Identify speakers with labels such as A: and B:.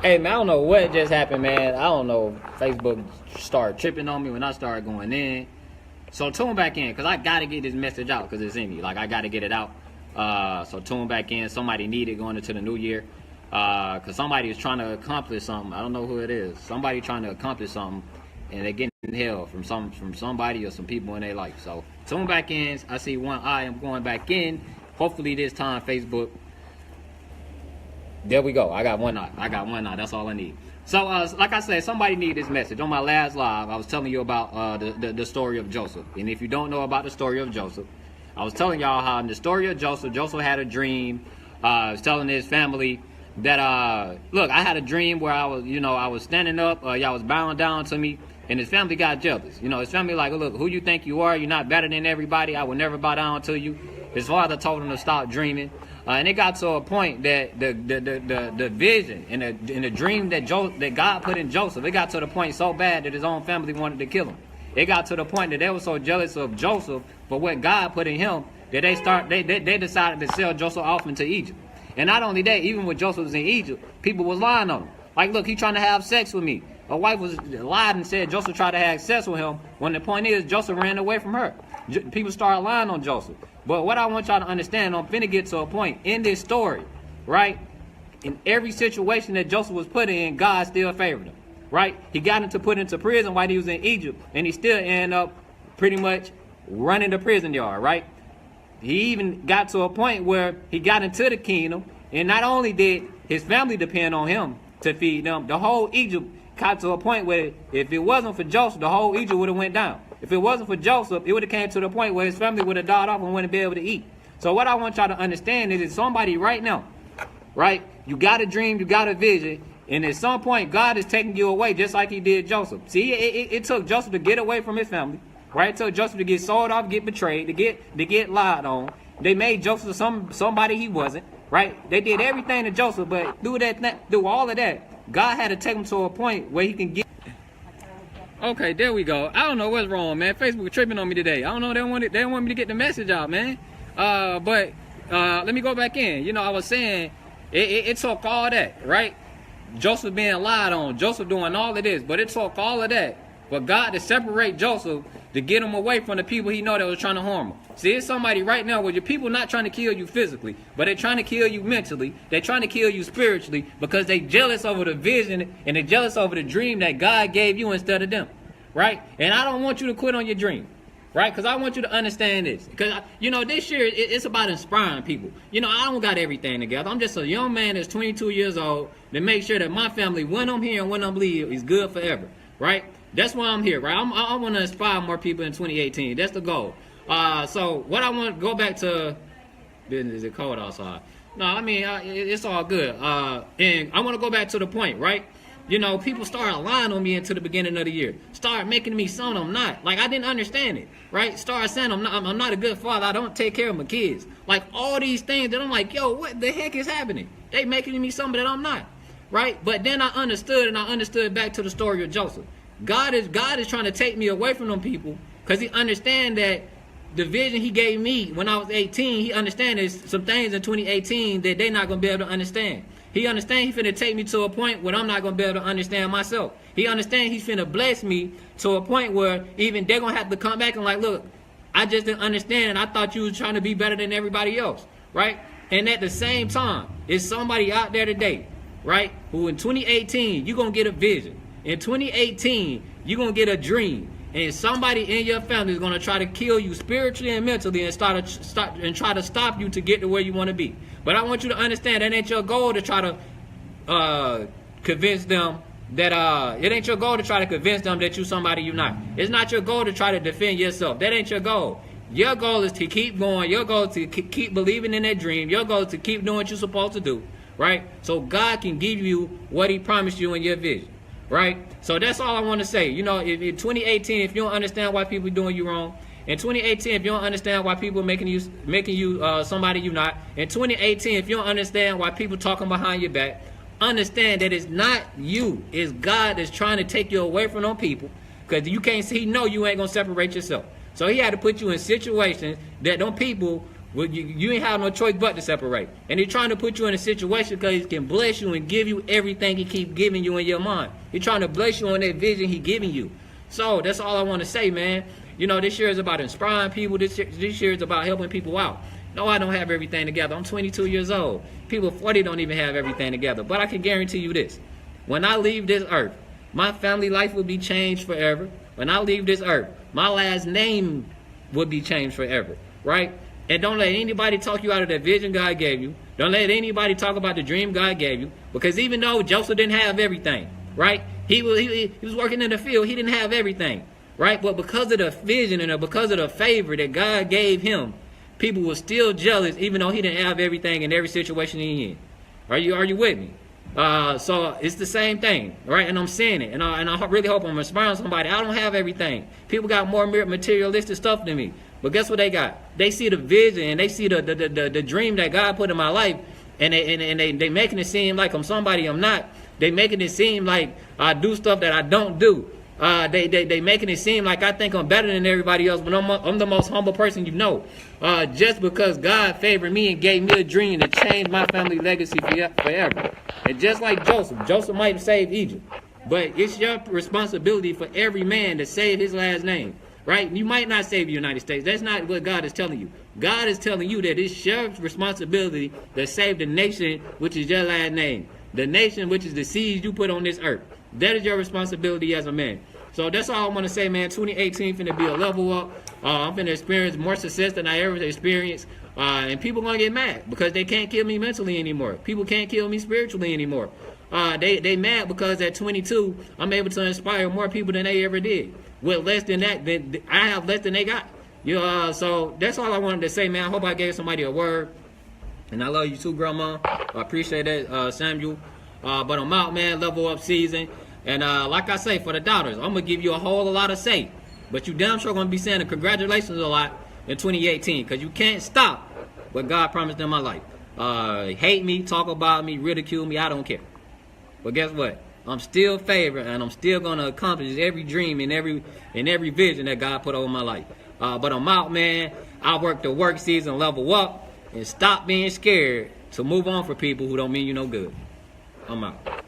A: Hey man, I don't know what just happened, man. I don't know. Facebook started tripping on me when I started going in. So tune back in, cause I gotta get this message out, cause it's in me. Like I gotta get it out. So tune back in. Somebody needed going into the new year. Cause somebody is trying to accomplish something. I don't know who it is. Somebody trying to accomplish something, and they're getting hell from somebody or some people in their life. So tune back in. I see one eye. I'm going back in. Hopefully this time Facebook. There we go. I got one eye. That's all I need. So, like I said, somebody need this message. On my last live, I was telling you about the story of Joseph. And if you don't know about the story of Joseph, I was telling y'all how in the story of Joseph had a dream. I was telling his family that, look, I had a dream where I was standing up. Y'all was bowing down to me. And his family got jealous. His family like, look, who you think you are? You're not better than everybody. I will never bow down to you. His father told him to stop dreaming. And it got to a point that the vision and the dream that God put in Joseph, it got to the point so bad that his own family wanted to kill him. It got to the point that they were so jealous of Joseph for what God put in him that they decided to sell Joseph off into Egypt. And not only that, even when Joseph was in Egypt, people was lying on him. Like, look, he trying to have sex with me. A wife was lied and said Joseph tried to have sex with him, when the point is Joseph ran away from her. People started lying on Joseph. But what I want y'all to understand, I'm finna get to a point in this story, right? In every situation that Joseph was put in, God still favored him, right? He got put into prison while he was in Egypt, and he still ended up pretty much running the prison yard, right? He even got to a point where he got into the kingdom, and not only did his family depend on him to feed them, the whole Egypt got to a point where if it wasn't for Joseph, the whole Egypt would have went down. If it wasn't for Joseph, it would have came to the point where his family would have died off and wouldn't be able to eat. So what I want y'all to understand is somebody right now, right? You got a dream, you got a vision, and at some point God is taking you away just like he did Joseph. See, it took Joseph to get away from his family, right? It took Joseph to get sold off, get betrayed, to get lied on. They made Joseph somebody he wasn't, right? They did everything to Joseph, but through all of that, God had to take him to a point where he can get. Okay, there we go. I don't know what's wrong, man. Facebook tripping on me today. I don't know. They don't want me to get the message out, man. But let me go back in. I was saying it took all that, right? Joseph being lied on, Joseph doing all of this, but it took all of that for God to separate Joseph to get him away from the people he know that was trying to harm him. See, it's somebody right now where your people not trying to kill you physically, but they're trying to kill you mentally. They're trying to kill you spiritually because they jealous over the vision and they're jealous over the dream that God gave you instead of them, right? And I don't want you to quit on your dream, right? Because I want you to understand this. Because, this year, it's about inspiring people. I don't got everything together. I'm just a young man that's 22 years old to make sure that my family, when I'm here and when I'm leave, is good forever, right? That's why I'm here, right? I want to inspire more people in 2018. That's the goal. So what I want to go back to, is it cold outside? No, I mean, it's all good. And I want to go back to the point, right? People started lying on me into the beginning of the year. Started making me son I'm not. Like, I didn't understand it, right? Started saying I'm not a good father. I don't take care of my kids. Like, all these things that I'm like, yo, what the heck is happening? They making me something that I'm not, right? But then I understood back to the story of Joseph. God is trying to take me away from them people because he understand that the vision he gave me when I was 18, he understands there's some things in 2018 that they're not going to be able to understand. He understands he's finna take me to a point where I'm not going to be able to understand myself. He understands he's finna bless me to a point where even they're going to have to come back and like, look, I just didn't understand and I thought you was trying to be better than everybody else, right? And at the same time, it's somebody out there today, right, who in 2018, you're going to get a vision. In 2018, you're going to get a dream. And somebody in your family is going to try to kill you spiritually and mentally and try to stop you to get to where you want to be. But I want you to understand that ain't your goal to try to convince them that it ain't your goal to try to convince them that you somebody you're not. It's not your goal to try to defend yourself. That ain't your goal. Your goal is to keep going. Your goal is to keep believing in that dream. Your goal is to keep doing what you're supposed to do, right? So God can give you what he promised you in your vision. Right? So that's all I want to say. If in 2018, if you don't understand why people are doing you wrong, in 2018, if you don't understand why people are making you somebody you're not, in 2018, if you don't understand why people talking behind your back, understand that it's not you, it's God that's trying to take you away from them people, because you can't see, you ain't gonna separate yourself. So he had to put you in situations that them people Well, you ain't have no choice but to separate. And he's trying to put you in a situation because he can bless you and give you everything he keep giving you in your mind. He's trying to bless you on that vision he giving you. So that's all I want to say, man. You know, this year is about inspiring people. This year is about helping people out. No, I don't have everything together. I'm 22 years old. People 40 don't even have everything together. But I can guarantee you this. When I leave this earth, my family life will be changed forever. When I leave this earth, my last name will be changed forever, right? And don't let anybody talk you out of that vision God gave you. Don't let anybody talk about the dream God gave you. Because even though Joseph didn't have everything, right? He was working in the field. He didn't have everything, right? But because of the vision and because of the favor that God gave him, people were still jealous, even though he didn't have everything in every situation he in. Are you with me? So it's the same thing, right? And I'm saying it, and I really hope I'm inspiring somebody. I don't have everything. People got more materialistic stuff than me, but guess what they got? They see the vision and they see the dream that God put in my life, and they making it seem like I'm somebody I'm not. They making it seem like I do stuff that I don't do. They making it seem like I think I'm better than everybody else, but I'm the most humble person you know. Just because God favored me and gave me a dream to change my family legacy forever. And just like Joseph might have saved Egypt, but it's your responsibility for every man to save his last name, right? You might not save the United States. That's not what God is telling you. God is telling you that it's your responsibility to save the nation, which is your last name. The nation, which is the seeds you put on this earth. That is your responsibility as a man. So that's all I'm going to say, man. 2018 finna be a level up. I'm finna experience more success than I ever experienced. And people going to get mad because they can't kill me mentally anymore. People can't kill me spiritually anymore. They mad because at 22, I'm able to inspire more people than they ever did. With less than that, I have less than they got. So that's all I wanted to say, man. I hope I gave somebody a word. And I love you too, Grandma. I appreciate that, Samuel. But I'm out, man. Level up season. And like I say, for the doubters, I'm going to give you a whole lot of say. But you damn sure going to be saying congratulations a lot in 2018. Because you can't stop what God promised in my life. Hate me, talk about me, ridicule me, I don't care. But guess what? I'm still favored, and I'm still going to accomplish every dream and every vision that God put over my life. But I'm out, man. I work the work season, level up, and stop being scared to move on for people who don't mean you no good. I'm out.